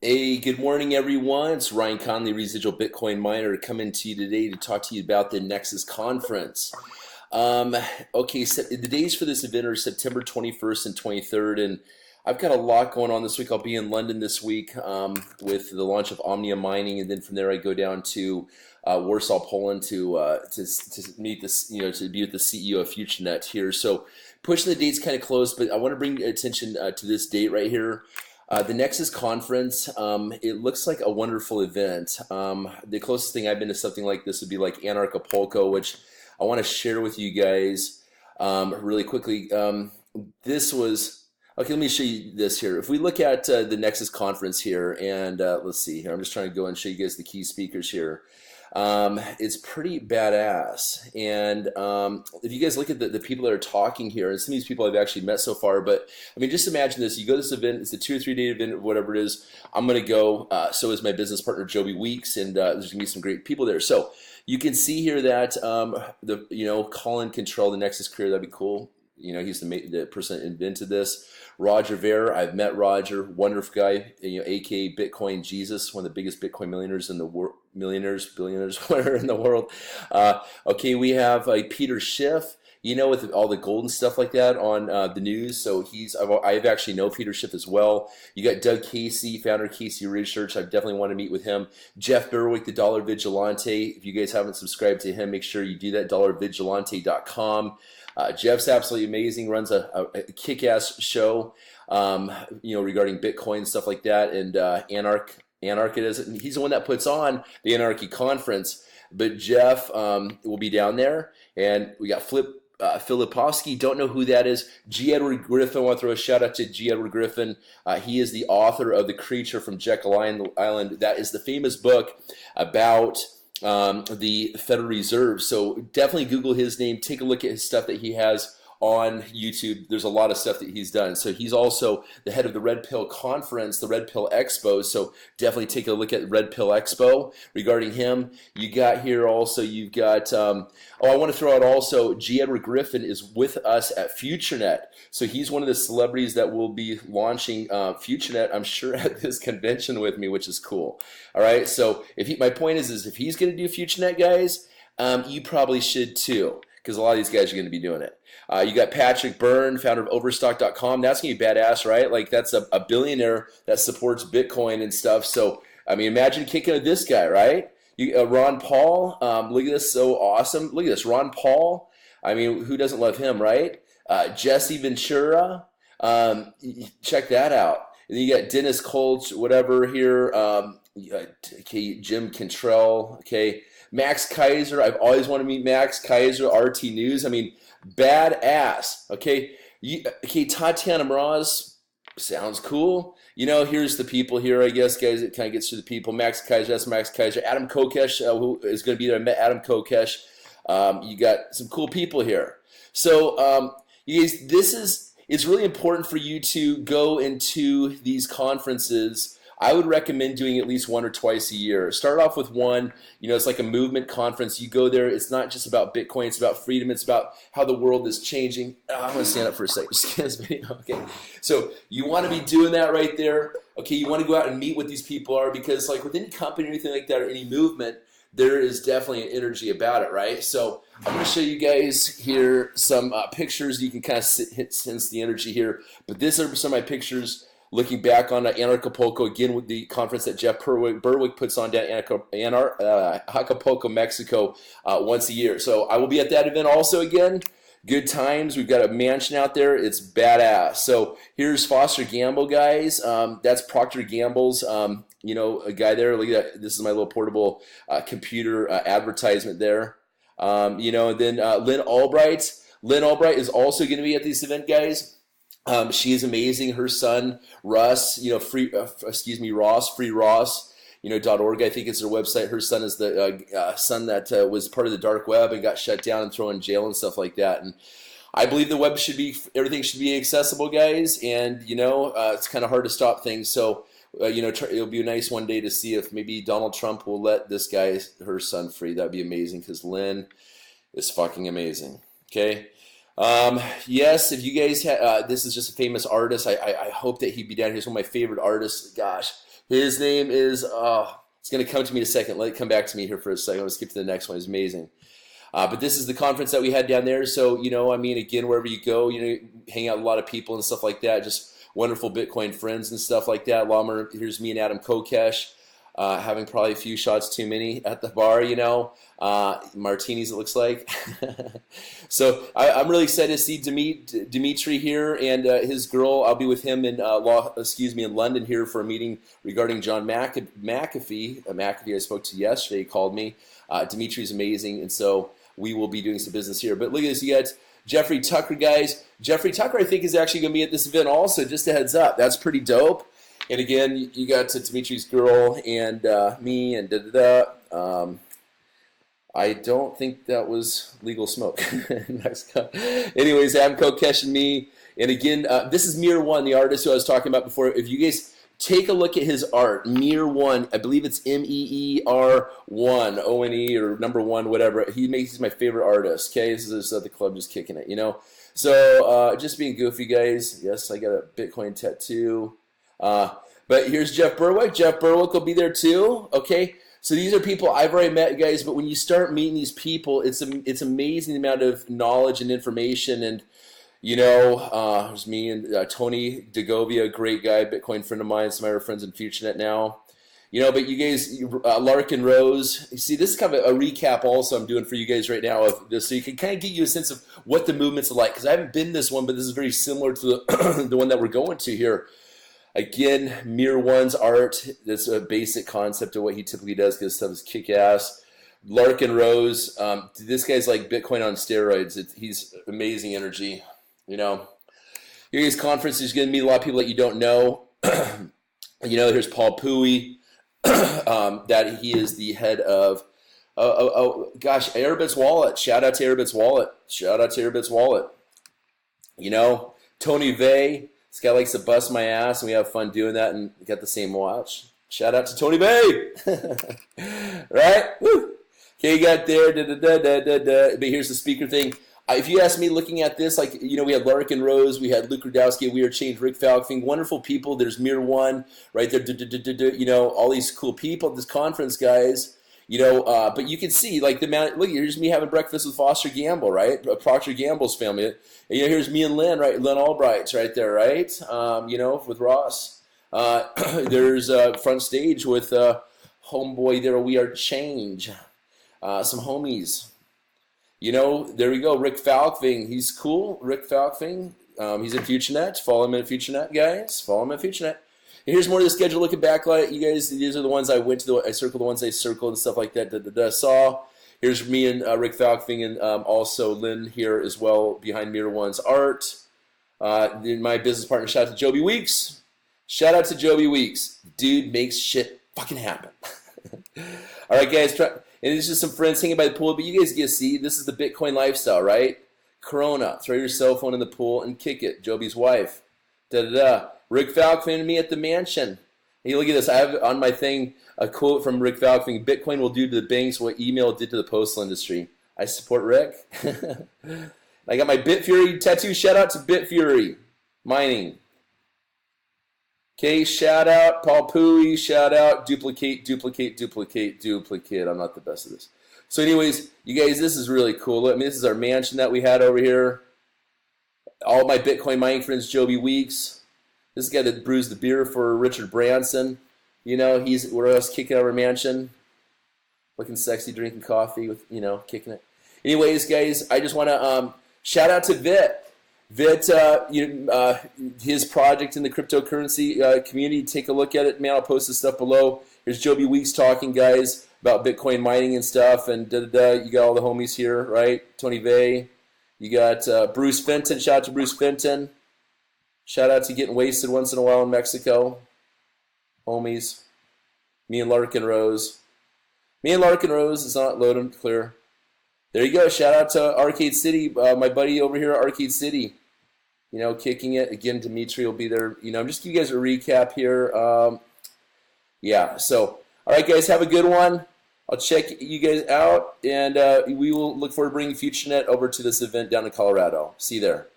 Hey, good morning, everyone. It's Ryan Conley, residual Bitcoin miner, coming to you today to talk to you about the Nexus conference. Um, okay, so the days for this event are September 21st and 23rd, and I've got a lot going on this week. I'll be in London this week with the launch of Omnia Mining, and then from there I go down to Warsaw, Poland to meet this, to be with the CEO of FutureNet here. So pushing the dates kind of close, but I want to bring attention to this date right here. The Nexus conference, it looks like a wonderful event. The closest thing I've been to something like this would be like Anarchapulco, which I want to share with you guys really quickly. This was, okay, let me show you this here. If we look at the Nexus conference here, and let's see here, I'm just trying to go and show you guys the key speakers here. It's pretty badass, and if you guys look at the people that are talking here, and some of these people I've actually met so far, but I mean, just imagine this: you go to this event, it's a 2 or 3 day event, whatever it is. I'm gonna go. So is my business partner Joby Weeks, and there's gonna be some great people there. So you can see here that Colin control the Nexus career. That'd be cool. He's the person that invented this. Roger Ver, I've met Roger, wonderful guy, aka Bitcoin Jesus, one of the biggest Bitcoin millionaires in the world, billionaires, whatever in the world. Okay, we have Peter Schiff, with all the gold and stuff like that on the news. So I've actually know Peter Schiff as well. You got Doug Casey, founder of Casey Research. I definitely want to meet with him. Jeff Berwick, the Dollar Vigilante. If you guys haven't subscribed to him, make sure you do that. dollarvigilante.com. Jeff's absolutely amazing. Runs a kick-ass show, regarding Bitcoin and stuff like that, and Anarchism. He's the one that puts on the Anarchy conference. But Jeff will be down there, and we got Filipovsky. Don't know who that is. G. Edward Griffin. I want to throw a shout out to G. Edward Griffin. He is the author of The Creature from Jekyll Island. That is the famous book about the Federal Reserve. So definitely Google his name, take a look at his stuff that he has on YouTube. There's a lot of stuff that he's done. So he's also the head of the Red Pill Conference, the Red Pill Expo. So definitely take a look at Red Pill Expo regarding him. You got here also, you've got, I want to throw out also, G. Edward Griffin is with us at FutureNet. So he's one of the celebrities that will be launching FutureNet, I'm sure, at this convention with me, which is cool. All right, so my point is if he's going to do FutureNet, guys, you probably should too, because a lot of these guys are going to be doing it. You got Patrick Byrne, founder of Overstock.com. That's going to be badass, right? Like, that's a billionaire that supports Bitcoin and stuff. So, I mean, imagine kicking with this guy, right? Ron Paul, look at this, so awesome. Look at this, Ron Paul. I mean, who doesn't love him, right? Jesse Ventura, check that out. And then you got Dennis Colch, whatever here. Okay, Jim Cantrell, okay. Max Kaiser, I've always wanted to meet Max Kaiser, RT News. I mean, badass, okay. Okay, Tatiana Mraz, sounds cool. Here's the people here, I guess, guys. It kind of gets to the people. Max Kaiser, that's Max Kaiser. Adam Kokesh, who is going to be there. I met Adam Kokesh. You got some cool people here. So, you guys, it's really important for you to go into these conferences. I would recommend doing at least 1 or twice a year. Start off with one. It's like a movement conference. You go there. It's not just about Bitcoin. It's about freedom. It's about how the world is changing. I'm going to stand up for a second. Just get this video. Okay. So you want to be doing that right there. Okay. You want to go out and meet what these people are, because like with any company or anything like that or any movement, there is definitely an energy about it, right? So I'm going to show you guys here some pictures. You can kind of sense the energy here. But these are some of my pictures looking back on Anarchapulco, again with the conference that Jeff Berwick puts on down Acapulco, Mexico once a year. So I will be at that event also again. Good times. We've got a mansion out there. It's badass. So here's Foster Gamble, guys. That's Procter Gamble's, a guy there. Look at that. This is my little portable computer advertisement there. Then Lynn Albright. Lynn Albright is also going to be at this event, guys. She is amazing. Her son Russ, Ross, Free Ross, .org, I think it's their website. Her son is the son that was part of the dark web and got shut down and thrown in jail and stuff like that. And I believe the web everything should be accessible, guys. And it's kind of hard to stop things. So it'll be nice one day to see if maybe Donald Trump will let this guy, her son, free. That'd be amazing, because Lynn is fucking amazing. Okay. Yes, if you guys this is just a famous artist. I hope that he'd be down here. He's one of my favorite artists. Gosh, his name is, it's going to come to me in a second. Let it come back to me here for a second. I'm going to skip to the next one. It's amazing. But this is the conference that we had down there. So, I mean, again, wherever you go, hang out with a lot of people and stuff like that. Just wonderful Bitcoin friends and stuff like that. Lawmer, here's me and Adam Kokesh. Having probably a few shots too many at the bar, martinis it looks like. So I'm really excited to see Dimitri here and his girl. I'll be with him in in London here for a meeting regarding John McAfee. McAfee I spoke to yesterday. He called me. Dimitri's amazing, and so we will be doing some business here. But look at this, you got Jeffrey Tucker, guys. Jeffrey Tucker, I think, is actually going to be at this event also. Just a heads up, that's pretty dope. And again, you got Dimitri's girl and me and I don't think that was legal smoke. Anyways, Adam Kokesh and me. And again, this is Mir One, the artist who I was talking about before. If you guys take a look at his art, Mir One, I believe it's MEER1, O-N-E, or number one, whatever. He's my favorite artist. Okay, this is the club just kicking it, So just being goofy, guys. Yes, I got a Bitcoin tattoo. But here's Jeff Berwick. Jeff Berwick will be there too. Okay, so these are people I've already met, guys. But when you start meeting these people, it's amazing the amount of knowledge and information. And there's me and Tony Degovia, great guy, Bitcoin friend of mine. Some of my friends in FutureNet now. But you guys, Larkin Rose. You see, this is kind of a recap also I'm doing for you guys right now of this, so you can kind of get you a sense of what the movements are like. Because I haven't been this one, but this is very similar to the one that we're going to here. Again, Mir One's art, that's a basic concept of what he typically does because stuff is kick-ass. Larkin Rose, this guy's like Bitcoin on steroids. He's amazing energy, Here his conference, there's going to meet a lot of people that you don't know. Here's Paul Pui, that he is the head of, Airbit's Wallet. Shout out to Airbit's Wallet. Tony Vey. This guy likes to bust my ass, and we have fun doing that, and got the same watch. Shout out to Tony Bay, right? Woo. Okay, you got there, But here's the speaker thing. If you ask me, looking at this, we had Larkin Rose, we had Luke Rudowski, We Are Change, Rick Falkfing, wonderful people. There's Mir One, right there, all these cool people at this conference, guys. But you can see, the amount. Look, here's me having breakfast with Foster Gamble, right? Procter Gamble's family. And, here's me and Lynn, right? Lynn Albright's right there, right? With Ross. There's front stage with homeboy there. We Are Change. Some homies. There we go. Rick Falkfing. He's cool. Rick Falkfing. He's at FutureNet. Follow him at FutureNet, guys. Follow him at FutureNet. And here's more of the schedule. Looking back, you guys, these are the ones I went to. I circled the ones I circled and stuff like that. Saw. Here's me and Rick Falkfing, and also Lynn here as well behind Mir One's art. My business partner, shout out to Joby Weeks. Shout out to Joby Weeks. Dude makes shit fucking happen. All right, guys. And it's just some friends hanging by the pool, but you guys get to see this is the Bitcoin lifestyle, right? Corona. Throw your cell phone in the pool and kick it. Joby's wife. Rick Falkfing and me at the mansion. Hey, look at this. I have on my thing a quote from Rick Falkfing. Bitcoin will do to the banks what email did to the postal industry. I support Rick. I got my BitFury tattoo. Shout out to BitFury Mining. Okay, shout out Paul Pui. Shout out duplicate. I'm not the best at this. So anyways, you guys, this is really cool. This is our mansion that we had over here. All my Bitcoin mining friends, Joby Weeks. This guy that brews the beer for Richard Branson. We're us kicking our mansion. Looking sexy, drinking coffee with, kicking it. Anyways, guys, I just want to shout out to Vit. Vit, his project in the cryptocurrency community. Take a look at it, man. I'll post this stuff below. Here's Joby Weeks talking, guys, about Bitcoin mining and stuff. And You got all the homies here, right? Tony Vey. You got Bruce Fenton. Shout out to Bruce Fenton. Shout out to getting wasted once in a while in Mexico. Homies. Me and Larkin Rose. It's not loading clear. There you go. Shout out to Arcade City. My buddy over here at Arcade City. Kicking it. Again, Dimitri will be there. I'm just give you guys a recap here. Yeah. So, all right, guys. Have a good one. I'll check you guys out, and we will look forward to bringing FutureNet over to this event down in Colorado. See you there.